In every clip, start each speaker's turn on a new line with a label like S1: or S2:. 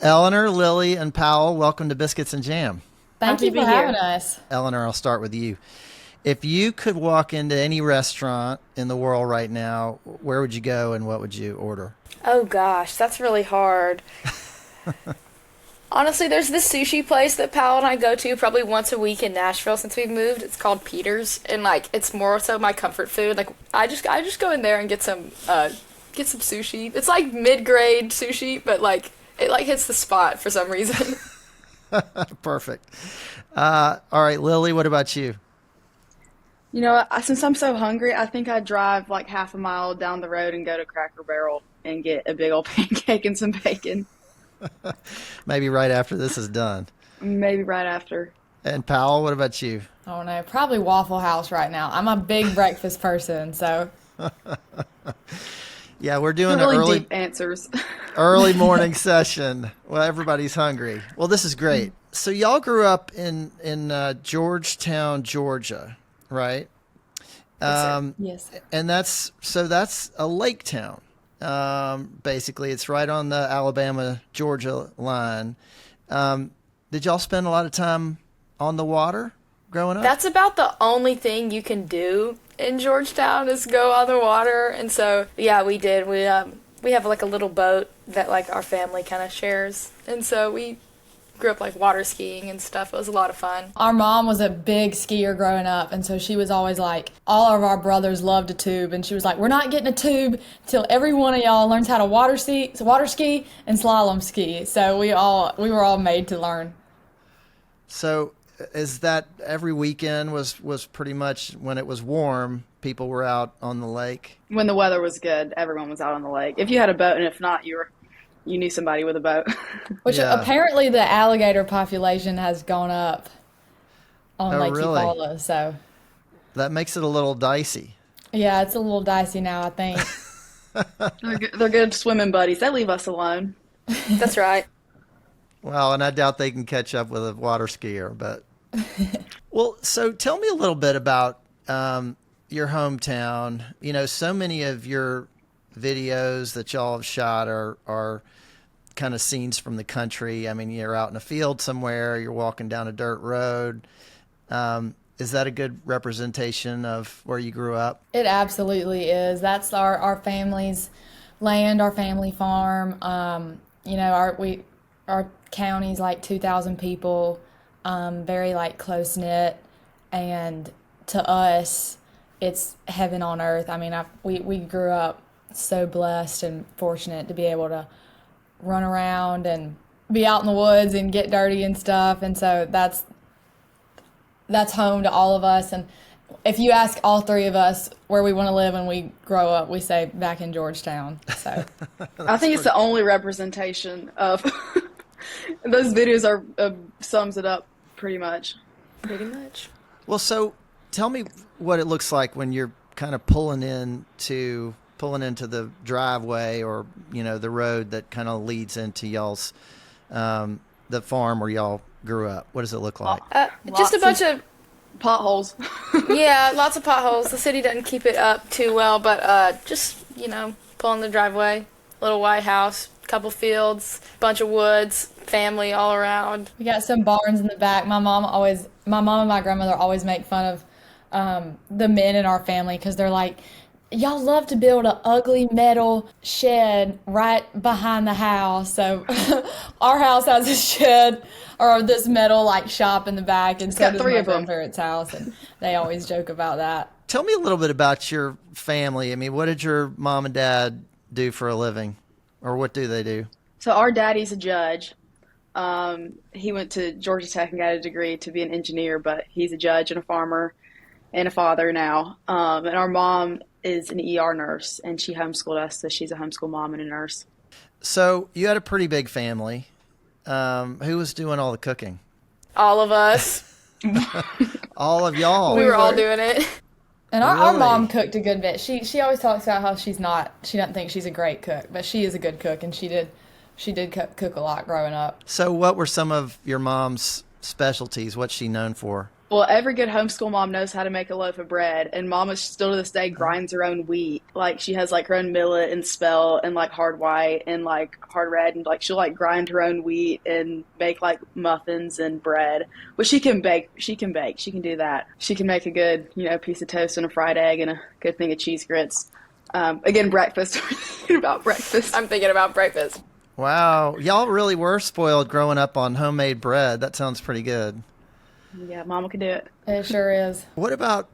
S1: Eleanor, Lily, and Powell, welcome to Biscuits and Jam.
S2: Thank you for having us.
S1: Eleanor, I'll start with you. If you could walk into any restaurant in the world right now, where would you go and what would you order?
S2: Oh gosh, that's really hard. Honestly, there's this sushi place that Pal and I go to probably once a week in Nashville since we've moved. It's called Peter's, and like it's more so my comfort food. Like I just go in there and get some sushi. It's like mid-grade sushi, but like it like hits the spot for some reason.
S1: Perfect. All right, Lily, what about you?
S3: Since I'm so hungry, I think I'd drive like half a mile down the road and go to Cracker Barrel and get a big old pancake and some bacon.
S1: Maybe right after this is done.
S3: Maybe right after.
S1: And Powell, what about you?
S4: Oh no, probably Waffle House right now. I'm a big breakfast person, so.
S1: Yeah, we're doing
S3: really
S1: an early
S3: deep answers.
S1: early morning session. Well, everybody's hungry. Well, this is great. So y'all grew up in Georgetown, Georgia, right?
S4: Yes.
S1: And that's a lake town. Basically, it's right on the Alabama-Georgia line. Did y'all spend a lot of time on the water growing up?
S2: That's about the only thing you can do in Georgetown is go on the water, and so yeah, we did. We have like a little boat that like our family kind of shares, and so we grew up like water skiing and stuff. It was a lot of fun.
S4: Our mom was a big skier growing up, and so she was always like, all of our brothers loved a tube, and she was like, we're not getting a tube till every one of y'all learns how to water ski and slalom ski. So we were all made to learn.
S1: So is that every weekend was pretty much when it was warm, people were out on the lake?
S3: When the weather was good, everyone was out on the lake. If you had a boat, and if not, you knew somebody with a boat.
S4: Which
S1: Yeah.
S4: apparently the alligator population has gone up on Lake
S1: really?
S4: Eufaula. So
S1: That makes it a little dicey.
S4: yeah, it's a little dicey now, I think.
S3: They're good swimming buddies. They leave us alone.
S2: That's right.
S1: Well, and I doubt they can catch up with a water skier, but well, so tell me a little bit about your hometown. So many of your videos that y'all have shot are kind of scenes from the country. I mean, you're out in a field somewhere, you're walking down a dirt road. Is that a good representation of where you grew up?
S4: It absolutely is. That's our family's land, our family farm. Our county's like 2,000 people, very like close knit, and to us, it's heaven on earth. I mean, we grew up so blessed and fortunate to be able to run around and be out in the woods and get dirty and stuff, and so that's home to all of us. And if you ask all three of us where we want to live when we grow up, we say back in Georgetown. So
S3: I think it's the only representation of those videos sums it up pretty much.
S2: Pretty much.
S1: Well, so tell me what it looks like when you're kind of pulling into the driveway or the road that kind of leads into y'all's the farm where y'all grew up. What does it look like?
S2: Just a bunch of
S3: potholes.
S2: yeah, lots of potholes. The city doesn't keep it up too well, but just pulling the driveway, little white house, couple fields, bunch of woods, family all around.
S4: we got some barns in the back. My mom and my grandmother always make fun of the men in our family because they're like, y'all love to build an ugly metal shed right behind the house. So our house has a shed or this metal like shop in the back, and so
S3: got
S4: does
S3: three
S4: my
S3: of 'em.
S4: grandparents' house, and they always joke about that.
S1: Tell me a little bit about your family. I mean, what did your mom and dad do for a living, or what do they do?
S3: So our daddy's a judge. He went to Georgia Tech and got a degree to be an engineer, but he's a judge and a farmer and a father now. And our mom is an ER nurse, and she homeschooled us, so she's a homeschool mom and a nurse.
S1: So you had a pretty big family. Who was doing all the cooking?
S2: All of us.
S1: All of y'all.
S2: We were all doing it.
S4: And our
S1: Really?
S4: mom cooked a good bit. She always talks about how she doesn't think she's a great cook, but she is a good cook, and she did cook a lot growing up.
S1: So what were some of your mom's specialties? What's she known for?
S3: Well, every good homeschool mom knows how to make a loaf of bread, and Mama still to this day grinds her own wheat. Like she has like her own millet and spelt and like hard white and like hard red, and like she'll like grind her own wheat and make like muffins and bread. But she can bake. She can bake. She can do that. She can make a good piece of toast and a fried egg and a good thing of cheese grits. Again, breakfast. We're thinking about breakfast.
S2: I'm thinking about breakfast.
S1: Wow, y'all really were spoiled growing up on homemade bread. That sounds pretty good.
S3: Yeah, Mama can do it.
S4: It sure is.
S1: What about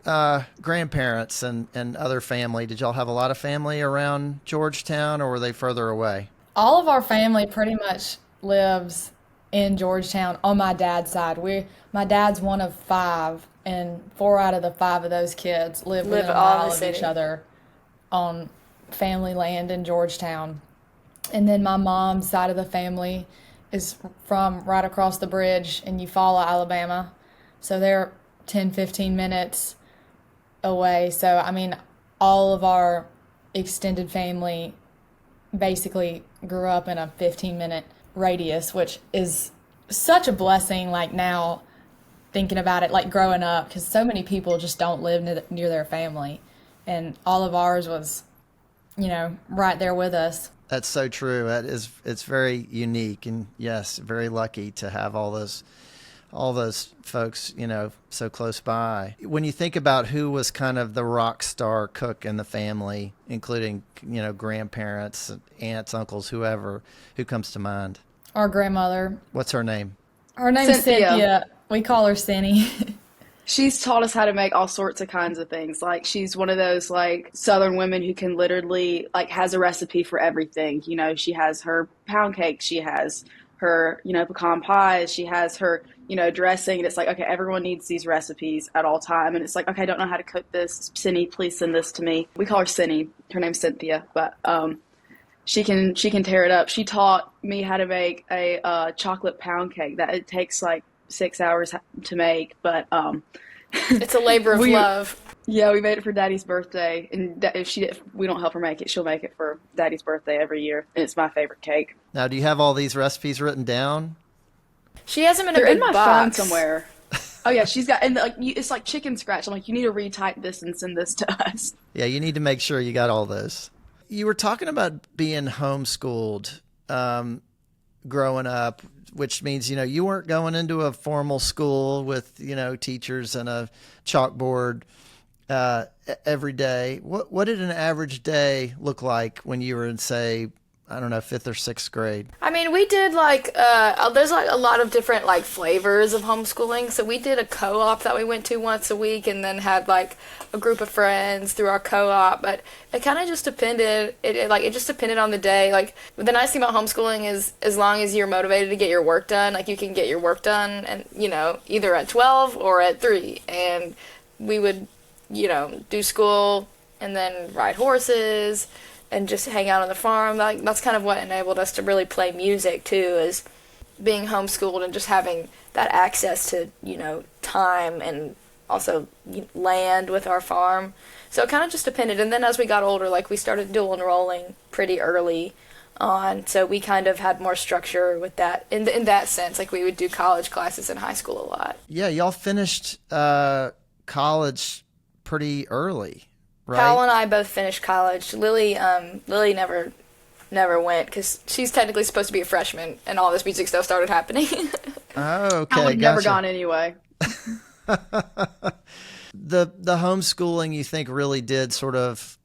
S1: grandparents and other family? Did y'all have a lot of family around Georgetown, or were they further away?
S4: All of our family pretty much lives in Georgetown on my dad's side. My dad's one of five, and four out of the five of those kids live within a
S2: all in
S4: mile
S2: the
S4: of each
S2: city.
S4: other on family land in Georgetown. And then my mom's side of the family is from right across the bridge in Eufaula, Alabama. So they're 10, 15 minutes away. So, I mean, all of our extended family basically grew up in a 15-minute radius, which is such a blessing, like now thinking about it, like growing up, because so many people just don't live near their family. And all of ours was, right there with us.
S1: That's so true. It's very unique, and yes, very lucky to have all those folks, so close by. When you think about who was kind of the rock star cook in the family, including, grandparents, aunts, uncles, whoever, who comes to mind?
S4: Our grandmother,
S1: What's her name?
S4: her name's
S3: Cynthia.
S4: Cynthia. We call her Cindy.
S3: She's taught us how to make all sorts of kinds of things. Like she's one of those like Southern women who can literally like has a recipe for everything. She has her pound cake, she has her, pecan pies, she has her, dressing. And it's like, okay, everyone needs these recipes at all time. And it's like, okay, I don't know how to cook this. Cindy, please send this to me. We call her Cindy. Her name's Cynthia, but she can tear it up. She taught me how to make a chocolate pound cake that it takes like 6 hours to make, but
S2: It's a labor of love.
S3: yeah, we made it for Daddy's birthday, and if we don't help her make it, she'll make it for Daddy's birthday every year, and it's my favorite cake.
S1: Now, do you have all these recipes written down?
S2: She has them in a
S3: They're
S2: big
S3: in my
S2: box
S3: phone somewhere. Oh yeah, she's got, and like it's like chicken scratch. I'm like, you need to retype this and send this to us.
S1: Yeah, you need to make sure you got all those. You were talking about being homeschooled growing up, which means, you weren't going into a formal school with, teachers and a chalkboard every day. What did an average day look like when you were in, say, I don't know, fifth or sixth grade?
S2: I mean, we did there's like a lot of different like flavors of homeschooling. So we did a co-op that we went to once a week, and then had like a group of friends through our co-op. But it kind of just depended. It just depended on the day. Like the nice thing about homeschooling is as long as you're motivated to get your work done, like you can get your work done, and either at 12 or at 3. And we would do school and then ride horses and just hang out on the farm. Like that's kind of what enabled us to really play music too, is being homeschooled and just having that access to time and also land with our farm. So it kind of just depended. And then as we got older, like we started dual enrolling pretty early on, so we kind of had more structure with that in that sense. Like we would do college classes in high school a lot.
S1: Yeah, y'all finished college pretty early, right?
S2: Powell and I both finished college. Lily never went because she's technically supposed to be a freshman, and all this music stuff started happening.
S1: Oh, okay.
S3: I would have never
S1: gotcha.
S3: gone anyway.
S1: The homeschooling, you think, really did sort of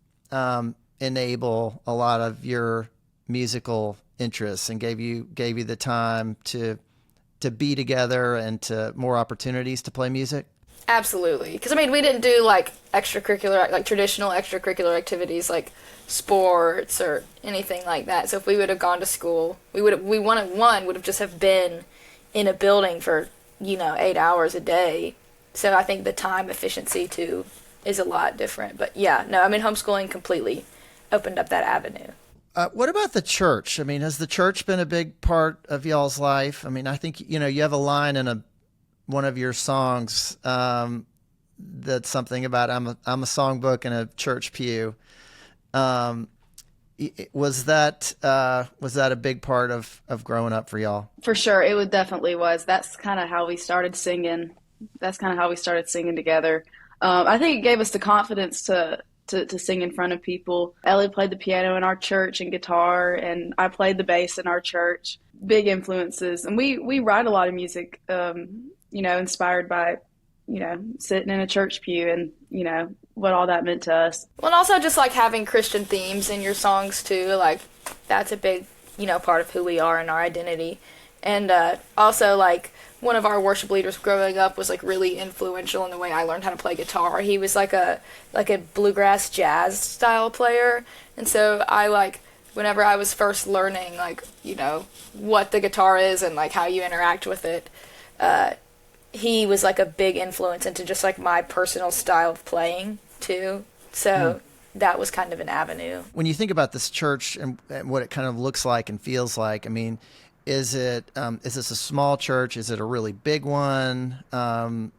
S1: enable a lot of your musical interests and gave you the time to be together and to more opportunities to play music?
S2: Absolutely, because I mean, we didn't do like traditional extracurricular activities like sports or anything like that. So if we would have gone to school, would have just have been in a building for 8 hours a day. So I think the time efficiency too is a lot different. But yeah, no, I mean, homeschooling completely opened up that avenue.
S1: What about the church? I mean, has the church been a big part of y'all's life? I mean, I think you have a line in one of your songs that's something about I'm a songbook in a church pew. Was that a big part of growing up for y'all?
S3: For sure, it definitely was. That's kind of how we started singing that's kind of how we started singing together. I think it gave us the confidence to sing in front of people. Ellie played the piano in our church and guitar, and I played the bass in our church. Big influences. And we write a lot of music, inspired by, sitting in a church pew and, what all that meant to us.
S2: Well, and also just like having Christian themes in your songs too, like that's a big, part of who we are and our identity. And also like one of our worship leaders growing up was like really influential in the way I learned how to play guitar. He was like a bluegrass jazz style player, and so I like whenever I was first learning like what the guitar is and like how you interact with it, he was like a big influence into just like my personal style of playing too. So that was kind of an avenue.
S1: When you think about this church and what it kind of looks like and feels like, I mean, is this a small church? Is it a really big one? Tons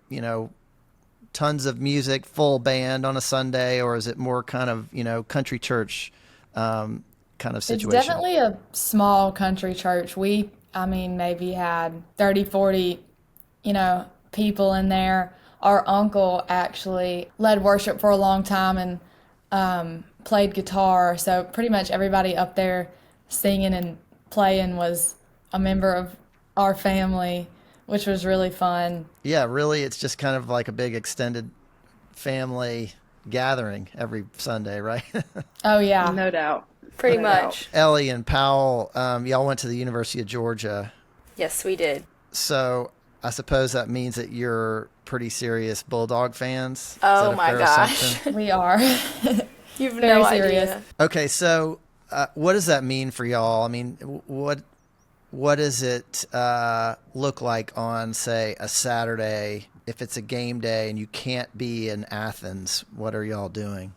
S1: of music, full band on a Sunday, or is it more kind of, country church kind of situation?
S4: It's definitely a small country church. Maybe had 30, 40, people in there. Our uncle actually led worship for a long time and played guitar. So pretty much everybody up there singing and playing was a member of our family, which was really fun.
S1: Yeah, really, it's just kind of like a big extended family gathering every Sunday, right?
S4: Oh, yeah.
S3: No doubt.
S2: Pretty
S3: No
S2: much.
S3: doubt.
S1: Ellie and Powell, y'all went to the University of Georgia.
S2: Yes, we did.
S1: So I suppose that means that you're pretty serious Bulldog fans. Is
S2: Oh
S1: that a
S2: my
S1: fair
S2: gosh.
S1: assumption?
S4: We are.
S2: You've
S4: Very
S2: no
S4: serious.
S2: idea.
S1: Okay, so what does that mean for y'all? I mean, what does it look like on, say, a Saturday if it's a game day and you can't be in Athens? What are y'all doing?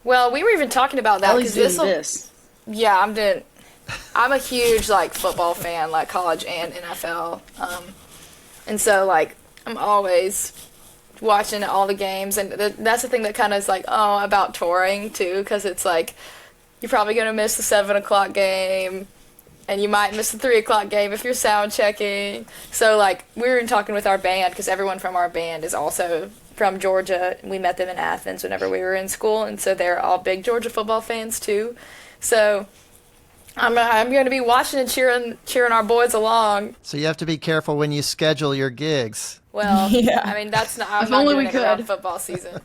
S2: Well, we were even talking about that
S3: Ellie's
S2: because
S3: doing this.
S2: Yeah, I'm a huge like football fan, like college and NFL, and so like I'm always watching all the games, and that's the thing that kind of is like about touring too, because it's like you're probably gonna miss the 7 o'clock game, and you might miss the 3 o'clock game if you're sound checking. So like we were talking with our band because everyone from our band is also from Georgia. We met them in Athens whenever we were in school, and so they're all big Georgia football fans too. So I'm going to be watching and cheering our boys along.
S1: So you have to be careful when you schedule your gigs.
S2: Well,
S4: Yeah.
S2: I mean that's not. I'm
S3: If
S2: not
S3: only
S2: doing
S3: we
S2: it around
S3: could.
S2: football season.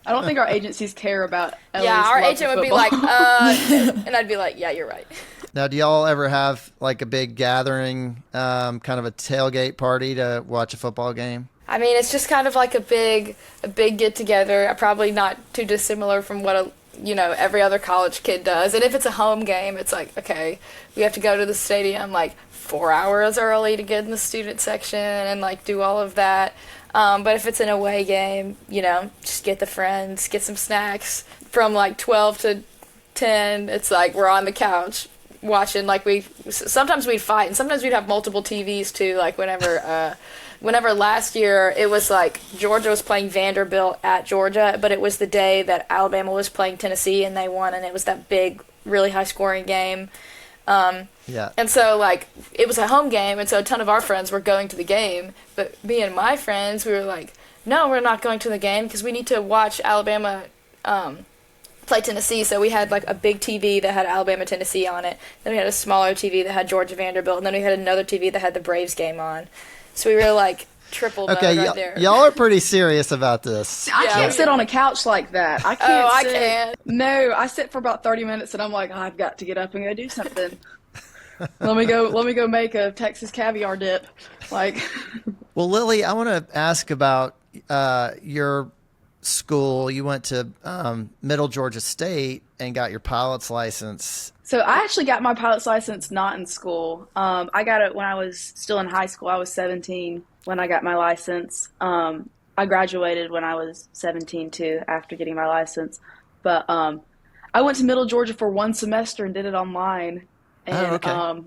S3: I don't think our agencies care about Ellie's
S2: Yeah, our
S3: love
S2: agent
S3: for
S2: would be
S3: football.
S2: like, and I'd be like, yeah, you're right.
S1: Now, do y'all ever have like a big gathering, kind of a tailgate party to watch a football game?
S2: I mean, it's just kind of like a big get together. Probably not too dissimilar from what every other college kid does. And if it's a home game, it's like, okay, we have to go to the stadium like 4 hours early to get in the student section and like do all of that. But if it's an away game, just get the friends, get some snacks. From like 12 to 10, it's like we're on the couch watching. Like sometimes we'd fight, and sometimes we'd have multiple TVs too. Like whenever last year it was like Georgia was playing Vanderbilt at Georgia, but it was the day that Alabama was playing Tennessee and they won, and it was that big, really high scoring game.
S1: Yeah.
S2: And so, like, it was a home game, and so a ton of our friends were going to the game. But me and my friends, we were like, no, we're not going to the game because we need to watch Alabama play Tennessee. So we had, like, a big TV that had Alabama, Tennessee on it. Then we had a smaller TV that had Georgia, Vanderbilt. And then we had another TV that had the Braves game on. So we were, like, triple mode
S1: Okay,
S2: right there.
S1: y'all are pretty serious about this.
S3: I
S2: Yeah.
S3: can't sit on a couch like that. I can't
S2: Oh, I
S3: sit.
S2: can.
S3: No, I sit for about 30 minutes and I'm like, I've got to get up and go do something. Let me go make a Texas caviar dip. Like,
S1: Well, Lily, I want to ask about your school. You went to Middle Georgia State and got your pilot's license.
S3: so I actually got my pilot's license not in school. I got it when I was still in high school. I was 17 when I got my license. I graduated when I was 17 too, after getting my license. But I went to Middle Georgia for one semester and did it online. And
S1: Oh, okay.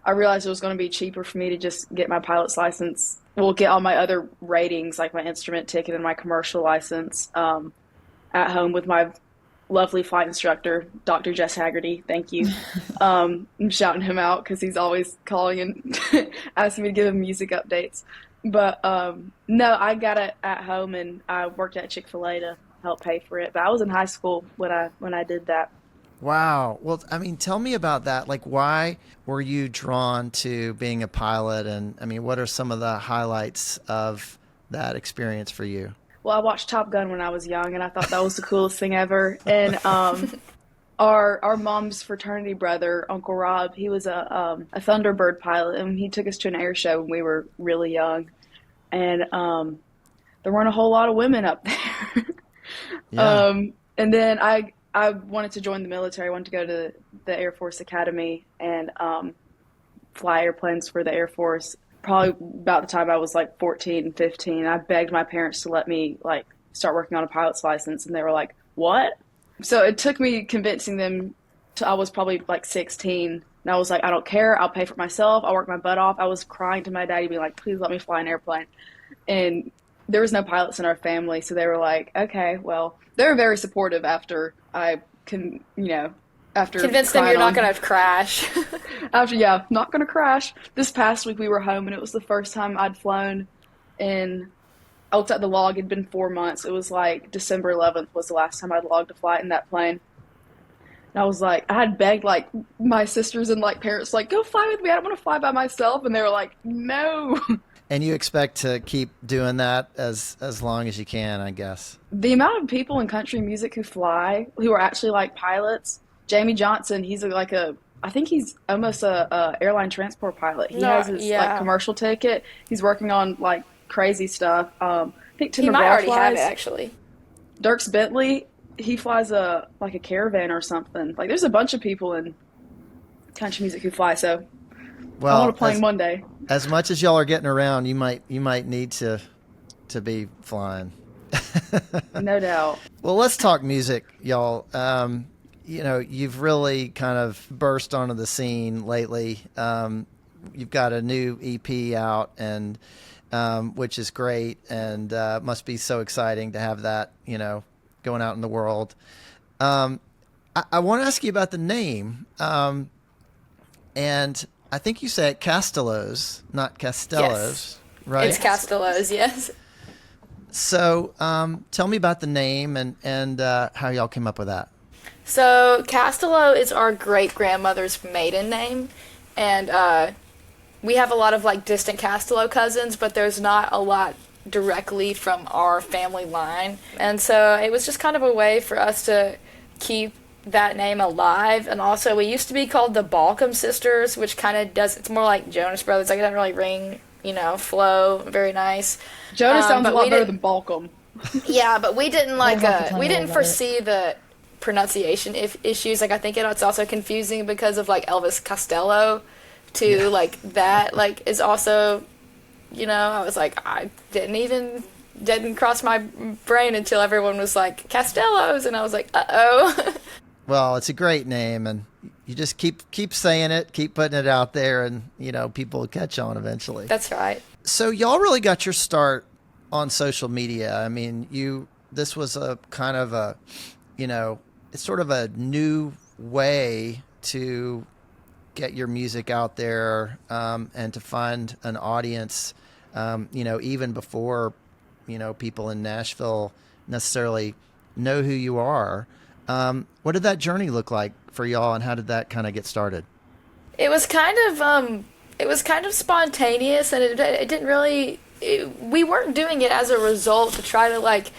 S3: I realized it was going to be cheaper for me to just get my pilot's license. Well, get all my other ratings, like my instrument ticket and my commercial license, at home with my lovely flight instructor, Dr. Jess Haggerty. Thank you. I'm shouting him out because he's always calling and asking me to give him music updates. But no, I got it at home, and I worked at Chick-fil-A to help pay for it. But I was in high school when I did that.
S1: Wow. Well, I mean, tell me about that. Like, why were you drawn to being a pilot? And I mean, what are some of the highlights of that experience for you?
S3: Well, I watched Top Gun when I was young, and I thought that was the coolest thing ever. And our mom's fraternity brother, Uncle Rob, he was a Thunderbird pilot, and he took us to an air show when we were really young. And there weren't a whole lot of women up there.
S1: Yeah.
S3: And then I wanted to join the military. I wanted to go to the Air Force Academy and fly airplanes for the Air Force. Probably about the time I was like 14, 15, I begged my parents to let me like start working on a pilot's license, and they were like, "What?" So it took me convincing them to, I was probably like 16, and I was like, "I don't care. I'll pay for it myself. I'll work my butt off." I was crying to my daddy, being like, "Please let me fly an airplane." And there was no pilots in our family, so they were like, "Okay, well." They were very supportive after I can, after
S2: Convince them
S3: crying
S2: you're not
S3: on
S2: gonna crash.
S3: after, yeah, not gonna crash. This past week we were home, and it was the first time I'd flown in. I looked at the log; it'd been 4 months. It was like December 11th was the last time I'd logged a flight in that plane. And I was like, I had begged like my sisters and like parents, like, go fly with me. I don't want to fly by myself, and they were like, no.
S1: And you expect to keep doing that as long as you can, I guess.
S3: The amount of people in country music who fly, who are actually like pilots. Jamie Johnson, he's like I think he's almost a airline transport pilot. He
S2: No,
S3: has his
S2: yeah.
S3: like commercial ticket. He's working on like crazy stuff. I think Tim
S2: He might
S3: McGraw
S2: already have it
S3: flies.
S2: actually.
S3: Dirks Bentley, he flies a like a caravan or something. Like there's a bunch of people in country music who fly. So I want
S1: Well,
S3: to plane one day.
S1: as much as y'all are getting around, you might need to be flying.
S3: No doubt.
S1: Well, let's talk music, y'all. You've really kind of burst onto the scene lately. You've got a new EP out, and which is great, and must be so exciting to have that, going out in the world. I want to ask you about the name, and I think you said Castellows, not Castellows,
S2: Yes.
S1: right?
S2: It's Castellows, yes.
S1: So, tell me about the name and how y'all came up with that.
S2: So Castellow is our great grandmother's maiden name, and we have a lot of like distant Castellow cousins, but there's not a lot directly from our family line, and so it was just kind of a way for us to keep that name alive. And also, we used to be called the Balcom Sisters, which kind of does, it's more like Jonas Brothers. Like, it doesn't really ring, flow very nice.
S3: Jonas sounds a
S2: but
S3: lot
S2: we
S3: better
S2: didn't-
S3: than Balcom.
S2: Yeah, but we didn't
S4: We'll have to tell
S2: we
S4: me
S2: didn't
S4: about
S2: foresee the pronunciation issues. Like, I think it's also confusing because of like Elvis Costello too. Like that is also, I was like, I didn't cross my brain until everyone was like Castellows, and I was like, uh-oh.
S1: Well, it's a great name, and you just keep saying it, keep putting it out there, and people will catch on eventually.
S2: That's right.
S1: So y'all really got your start on social media. I mean, this was a kind of a, it's sort of a new way to get your music out there, and to find an audience, even before, people in Nashville necessarily know who you are. What did that journey look like for y'all, and how did that kind of get started?
S2: It was kind of spontaneous, and it didn't really. We weren't doing it as a result to try to like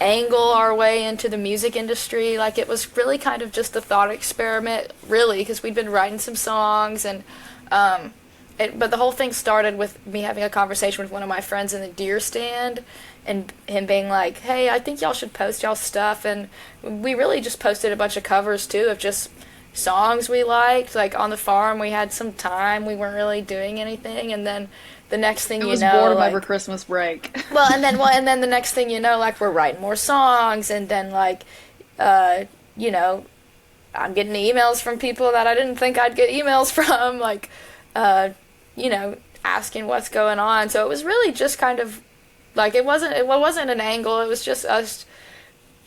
S2: angle our way into the music industry. Like, it was really kind of just a thought experiment, really, because we'd been writing some songs, and but the whole thing started with me having a conversation with one of my friends in the deer stand, and him being like, hey, I think y'all should post y'all stuff. And we really just posted a bunch of covers too of just songs we liked. Like, on the farm we had some time, we weren't really doing anything, and then the next thing
S3: It
S2: you
S3: was
S2: know,
S3: boredom
S2: like,
S3: over Christmas break.
S2: and then the next thing you know, like, we're writing more songs, and then like I'm getting emails from people that I didn't think I'd get emails from, like asking what's going on. So it was really just kind of like, it wasn't an angle, it was just us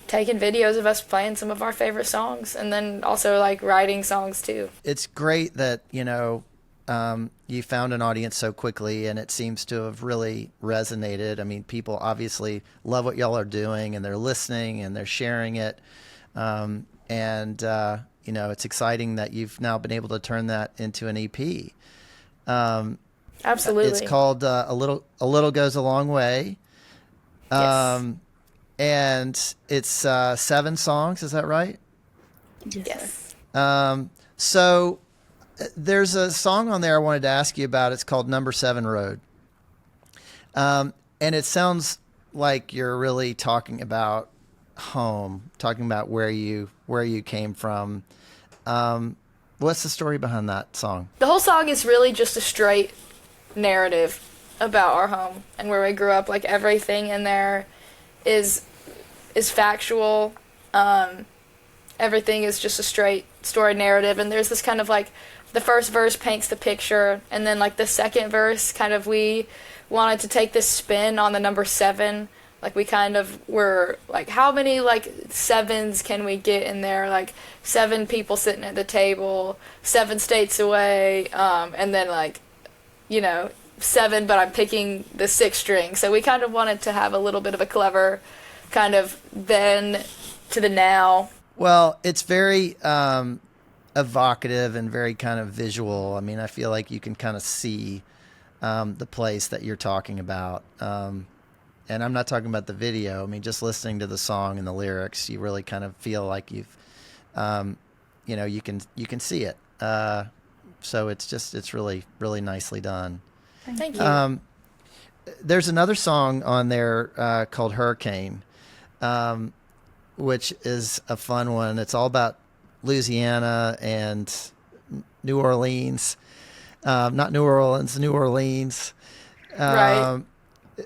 S2: taking videos of us playing some of our favorite songs, and then also like writing songs too.
S1: It's great that, you found an audience so quickly, and it seems to have really resonated. I mean, people obviously love what y'all are doing, and they're listening and they're sharing it. It's exciting that you've now been able to turn that into an EP.
S2: Absolutely.
S1: It's called A Little Goes a Long Way.
S2: Yes.
S1: And it's 7 songs. Is that right?
S2: Yes.
S1: So there's a song on there I wanted to ask you about. It's called Number 7 Road. And it sounds like you're really talking about home, talking about where you came from. What's the story behind that song?
S2: The whole song is really just a straight narrative about our home and where we grew up. Like, everything in there is factual. Everything is just a straight story narrative, and there's this kind of like, the first verse paints the picture, and then like the second verse, kind of, we wanted to take this spin on the number 7. Like, we kind of were like, how many like 7s can we get in there? Like, 7 people sitting at the table, 7 states away, and then like, 7, but I'm picking the 6th string. So we kind of wanted to have a little bit of a clever kind of then to the now.
S1: Well, it's very evocative and very kind of visual. I mean, I feel like you can kind of see the place that you're talking about. And I'm not talking about the video. I mean, just listening to the song and the lyrics, you really kind of feel like you've, you can see it. So it's really, really nicely done.
S2: Thank you.
S1: There's another song on there called Hurricane, which is a fun one. It's all about Louisiana and New Orleans. Not New Orleans, New Orleans.
S2: Right.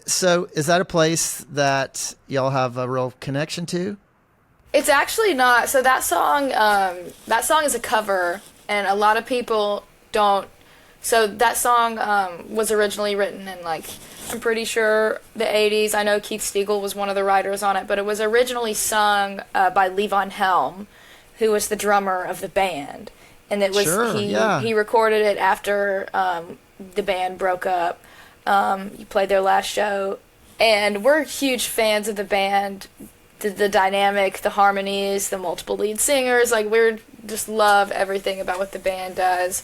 S1: So is that a place that y'all have a real connection to?
S2: It's actually not. So that song is a cover, and a lot of people don't. So that song was originally written in, like, I'm pretty sure the 80s. I know Keith Stegall was one of the writers on it, but it was originally sung by Levon Helm, who was the drummer of the band. And it was he recorded it after the band broke up. He played their last show, and we're huge fans of the band. The dynamic, the harmonies, the multiple lead singers, like, we're just love everything about what the band does.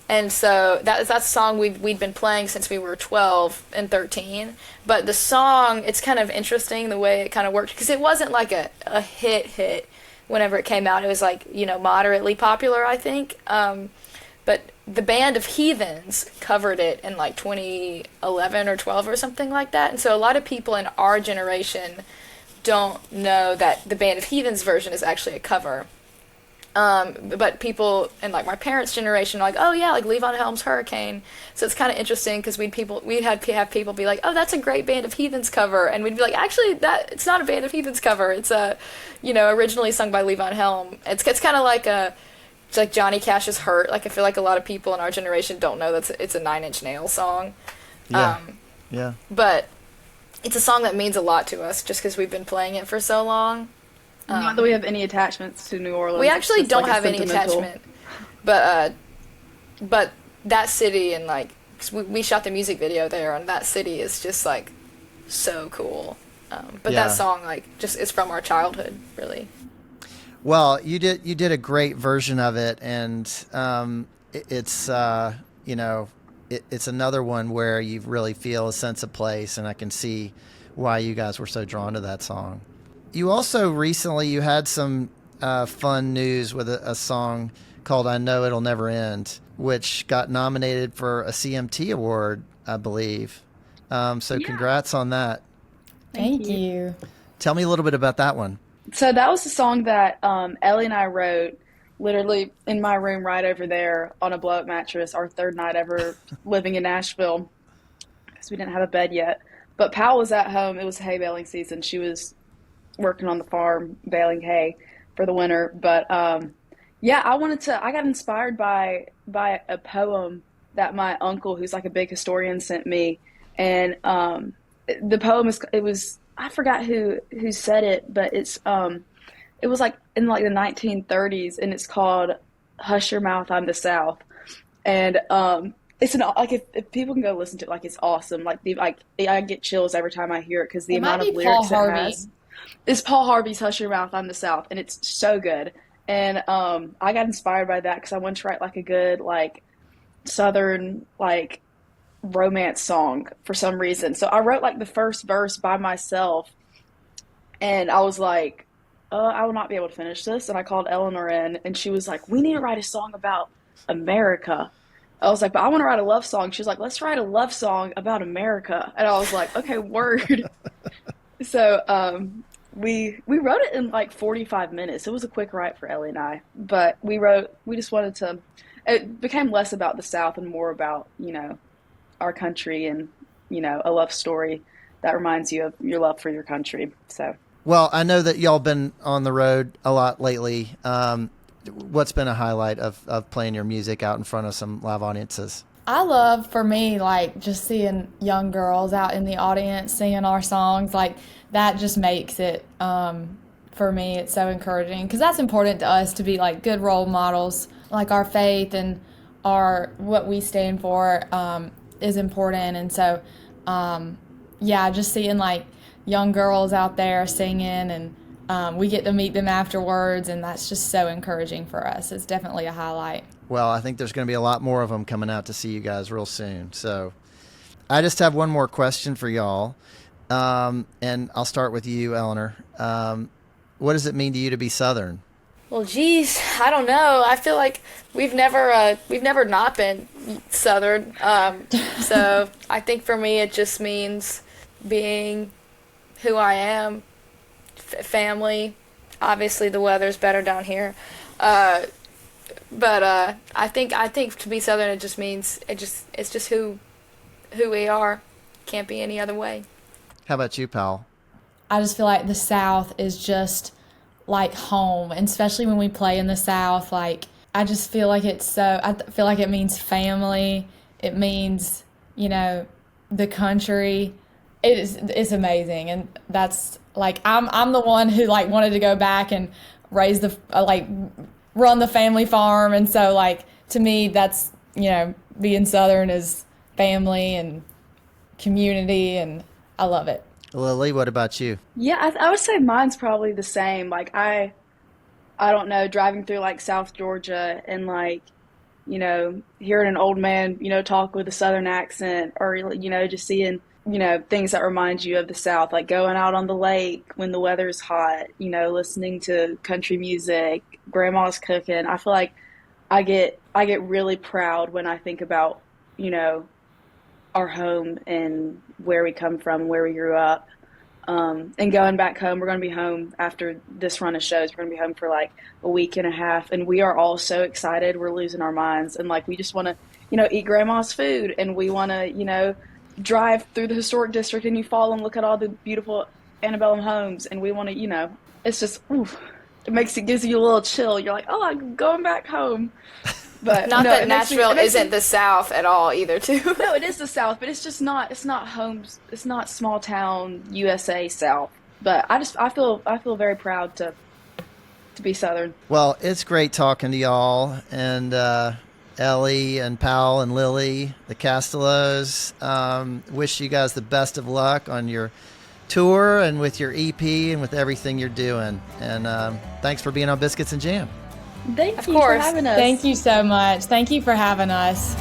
S2: And so that's a song we'd been playing since we were 12 and 13. But the song, it's kind of interesting the way it kind of worked, because it wasn't like a hit whenever it came out. It was like, moderately popular, I think. But the band of Heathens covered it in like 2011 or 12 or something like that. And so a lot of people in our generation don't know that the band of Heathens version is actually a cover. But people in like my parents' generation are like, oh yeah, like Levon Helm's Hurricane. So it's kind of interesting, because we'd have people be like, oh, that's a great Band of Heathens cover, and we'd be like, actually, it's not a Band of Heathens cover. It's originally sung by Levon Helm. It's kind of like it's like Johnny Cash's Hurt. Like, I feel like a lot of people in our generation don't know that it's a Nine Inch Nails song.
S1: Yeah. Yeah.
S2: But it's a song that means a lot to us, just because we've been playing it for so long.
S3: Not that we have any attachments to New Orleans.
S2: We actually don't
S3: like
S2: have any attachment, but that city, and like, 'cause we shot the music video there, and that city is just like so cool. But that song, like, just is from our childhood, really.
S1: Well, you did a great version of it, and it's another one where you really feel a sense of place, and I can see why you guys were so drawn to that song. You also recently had some fun news with a song called I Know It'll Never End, which got nominated for a CMT award, I believe. Congrats on that.
S4: Thank you.
S1: Tell me a little bit about that one.
S3: So that was the song that Ellie and I wrote literally in my room right over there on a blow-up mattress, our 3rd night ever living in Nashville, because we didn't have a bed yet. But Pal was at home. It was hay baling season. She was working on the farm baling hay for the winter. But I got inspired by a poem that my uncle, who's like a big historian, sent me. And the poem I forgot who said it, but it was like in like the 1930s, and it's called Hush Your Mouth, I'm the South. And it's an like if people can go listen to it, like it's awesome. Like I get chills every time I hear it because the
S4: It might
S3: amount of
S4: be Paul
S3: lyrics it
S4: Harvey.
S3: has. It's Paul Harvey's "Hush Your Mouth, I'm the South," and it's so good. And I got inspired by that because I wanted to write like a good like Southern like romance song for some reason. So I wrote like the first verse by myself, and I was like, I will not be able to finish this. And I called Eleanor in, and she was like, we need to write a song about America. I was like, but I want to write a love song. She was like, let's write a love song about America. And I was like, okay, word. So we wrote it in like 45 minutes. It was a quick write for Ellie and I. But we just wanted to, it became less about the South and more about, our country and, a love story that reminds you of your love for your country. So.
S1: Well, I know that y'all been on the road a lot lately. What's been a highlight of playing your music out in front of some live audiences?
S4: I love, for me, like just seeing young girls out in the audience singing our songs. Like that just makes it, for me, it's so encouraging because that's important to us to be like good role models. Like our faith and what we stand for is important. And so, just seeing like young girls out there singing and we get to meet them afterwards, and that's just so encouraging for us. It's definitely a highlight.
S1: Well, I think there's going to be a lot more of them coming out to see you guys real soon. So I just have one more question for y'all, and I'll start with you, Eleanor. What does it mean to you to be Southern?
S2: Well, geez, I don't know. I feel like we've never not been Southern. So I think for me it just means being who I am, family. Obviously, the weather's better down here, but I think to be Southern it just means it's just who we are. Can't be any other way.
S1: How about you, pal?
S4: I just feel like the South is just like home, and especially when we play in the South, like I just feel like I feel like it means family. It means, the country. It's amazing, and that's like I'm the one who like wanted to go back and raise the run the family farm, and so like to me that's being Southern is family and community, and I love it.
S1: Lily, what about you?
S3: Yeah, I would say mine's probably the same. Like I don't know, driving through like South Georgia and like, hearing an old man, talk with a Southern accent, or just seeing, things that remind you of the South, like going out on the lake when the weather's hot, listening to country music, grandma's cooking. I feel like I get really proud when I think about, our home and where we come from, where we grew up. And going back home, we're going to be home after this run of shows. We're going to be home for like a week and a half, and we are all so excited. We're losing our minds, and like we just want to, eat grandma's food, and we want to, drive through the historic district and you fall and look at all the beautiful antebellum homes, and we want to, it's just, oof, gives you a little chill. You're like, oh, I'm going back home. But
S2: Not
S3: no,
S2: that
S3: it makes me-
S2: Nashville
S3: it makes me-
S2: isn't the South at all either, too.
S3: No, it is the South, but it's just not. It's not homes. It's not small town USA South. But I feel very proud to be Southern.
S1: Well, it's great talking to y'all, and Ellie and Powell and Lily, the Castellows. Wish you guys the best of luck on your tour and with your EP and with everything you're doing. And thanks for being on Biscuits and Jam.
S3: Thank
S2: Of
S3: you for
S2: course.
S3: having us.
S4: Thank you so much. Thank you for having us.